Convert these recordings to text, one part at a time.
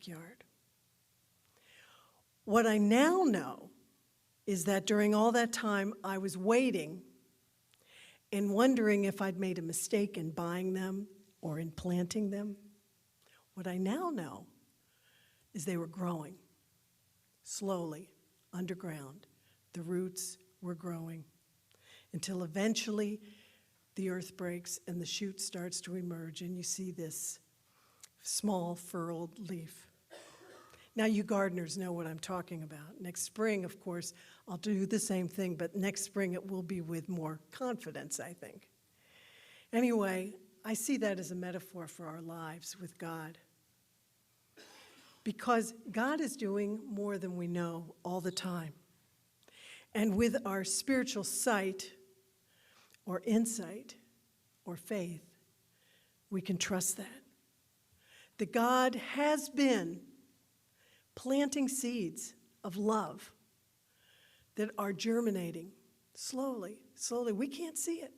backyard. What I now know is that during all that time, I was waiting and wondering if I'd made a mistake in buying them or in planting them. What I now know is they were growing slowly underground. The roots were growing until eventually the earth breaks and the shoot starts to emerge, and you see this small furrowed leaf. Now, you gardeners know what I'm talking about. Next spring, of course, I'll do the same thing, but next spring it will be with more confidence, I think. Anyway, I see that as a metaphor for our lives with God. Because God is doing more than we know all the time. And with our spiritual sight or insight or faith, we can trust that. That God has been planting seeds of love that are germinating slowly, slowly. We can't see it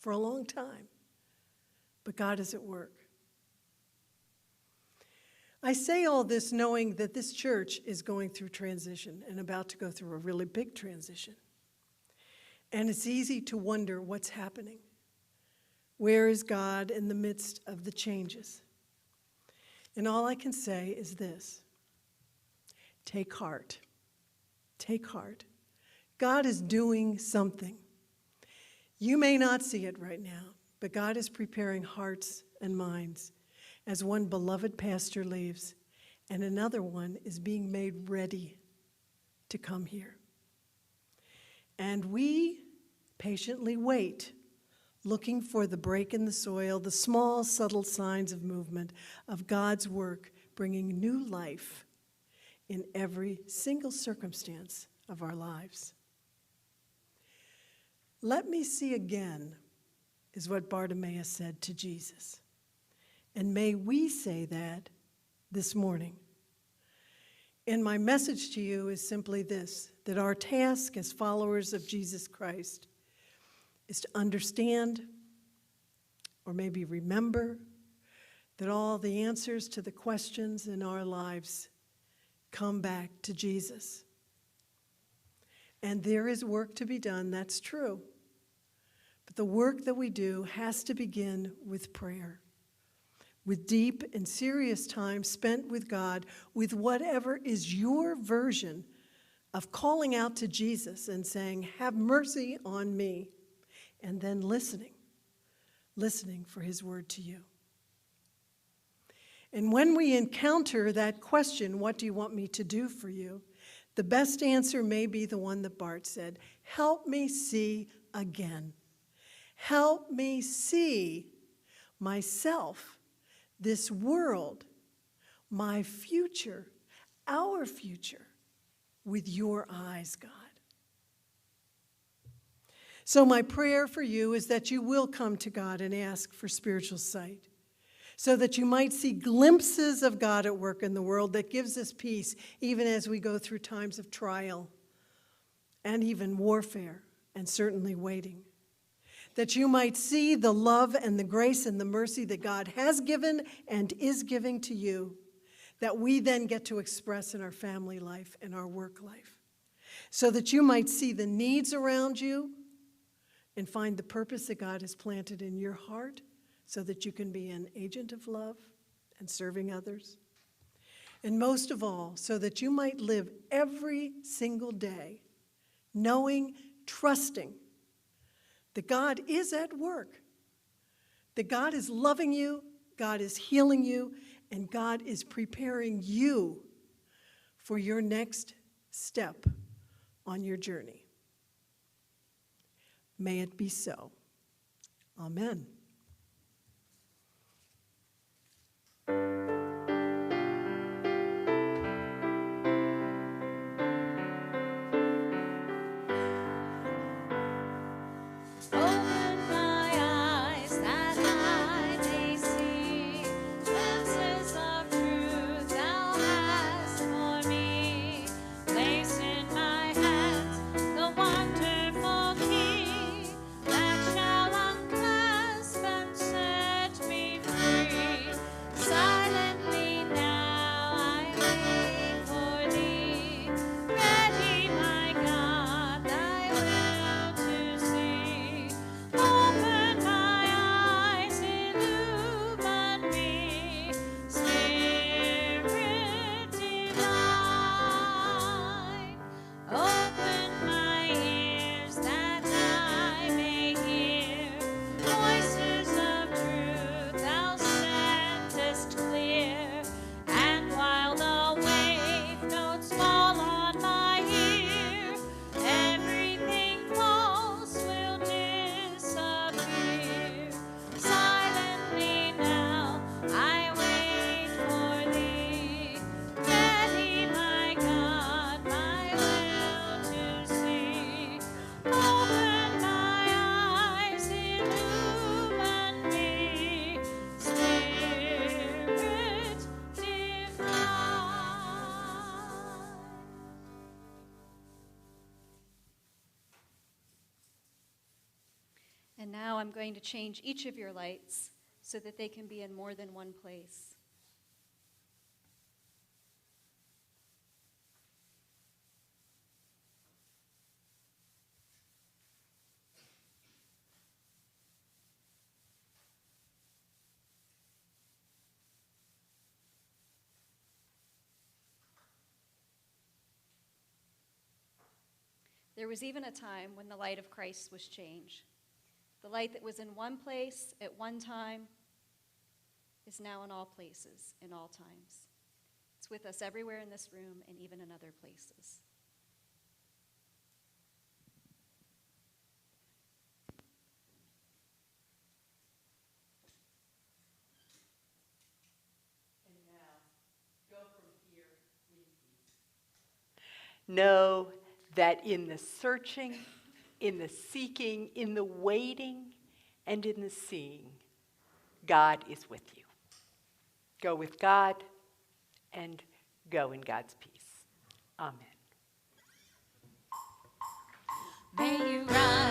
for a long time, but God is at work. I say all this knowing that this church is going through transition and about to go through a really big transition. And it's easy to wonder what's happening. Where is God in the midst of the changes? And all I can say is this: take heart. Take heart. God is doing something. You may not see it right now, but God is preparing hearts and minds as one beloved pastor leaves and another one is being made ready to come here. And we patiently wait, looking for the break in the soil, the small, subtle signs of movement of God's work, bringing new life in every single circumstance of our lives. Let me see again, is what Bartimaeus said to Jesus. And may we say that this morning. And my message to you is simply this: that our task as followers of Jesus Christ is to understand, or maybe remember, that all the answers to the questions in our lives come back to Jesus. And there is work to be done, that's true. But the work that we do has to begin with prayer, with deep and serious time spent with God, with whatever is your version of calling out to Jesus and saying, "Have mercy on me," and then listening for his word to you. And when we encounter that question, "What do you want me to do for you?" the best answer may be the one that Bart said: "Help me see again. Help me see myself, this world, my future, our future, with your eyes, God." So my prayer for you is that you will come to God and ask for spiritual sight, so that you might see glimpses of God at work in the world that gives us peace, even as we go through times of trial and even warfare, and certainly waiting. That you might see the love and the grace and the mercy that God has given and is giving to you, that we then get to express in our family life and our work life. So that you might see the needs around you and find the purpose that God has planted in your heart, so that you can be an agent of love and serving others. And most of all, so that you might live every single day knowing, trusting that God is at work, that God is loving you, God is healing you, and God is preparing you for your next step on your journey. May it be so. Amen. Silent going to change each of your lights so that they can be in more than one place. There was even a time when the light of Christ was changed. The light that was in one place at one time is now in all places, in all times. It's with us everywhere in this room and even in other places. And now, go from here in peace. Know that in the searching, in the seeking, in the waiting, and in the seeing, God is with you. Go with God and go in God's peace. Amen. May you rise.